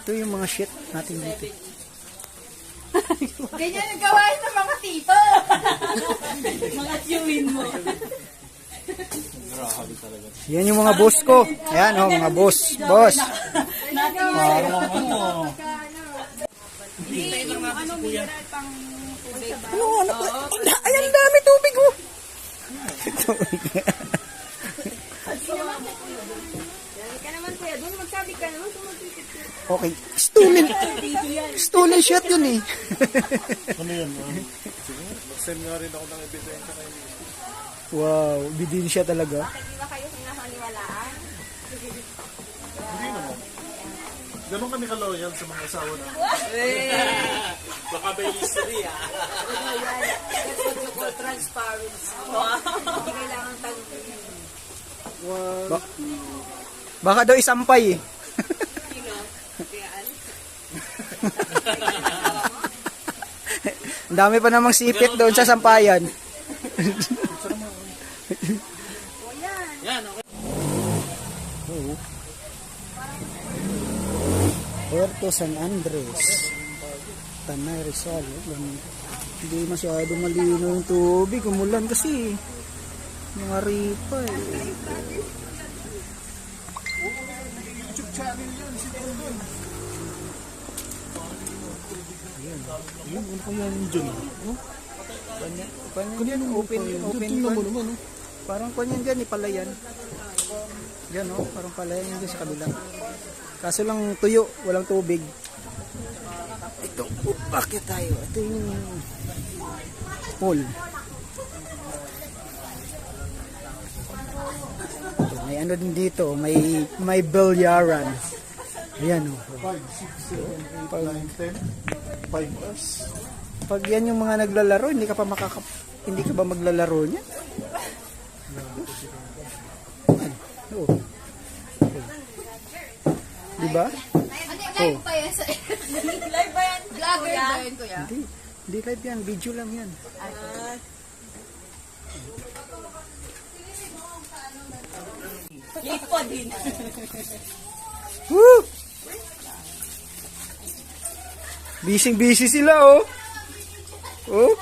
Ito yung mga shit natin dito. Ganyan ang gawain ng mga tito. Mga tiyuin mo. Yan yung mga boss ko. Ayan oh, mga boss. Boss. Ayan, dami tubig oh. Ka naman kuya, doon magsabi ka naman. Okay. Stolen shot yun eh. Ano yun? Mag-send nga rin ako ng ebidensya kayo. Wow, bidin siya talaga. Bakit di ba kayo hinahaniwalaan? Hindi naman. Ganun kami ka-loyal sa mga asawa na. Baka may history ah. That's what you call transparency. Hindi kailangan tanongin. Baka daw isampay eh. Ang dami pa namang sipit doon sa sampayan. Yan, okay. Puerto San Andres, Tanay Rizal. Hindi masyado malino yung tubig. Umulan kasi. Mga ripa eh. YouTube channel yun, si Dondon. Ayun, ano pa yan dyan? Kanyan open kwan. Parang kanyan dyan, palayan. Yan oh, parang palayan yan dyan sa kabila. Kaso lang tuyo, walang tubig. Ito, bakit tayo? Ito yung pool. May ano din dito, may bilyaran. Ayan oh. 5, 6, 7, 8, 9, 10. 5 hours. Pag yan yung mga naglalaro, hindi ka ba maglalaro niya? Oo. Diba? Live ba yan? Live ba yan? Vlogger ba yan kuya? Hindi live yan, video lang yan. Lipo din. Woo! Busy sila oh. Oh.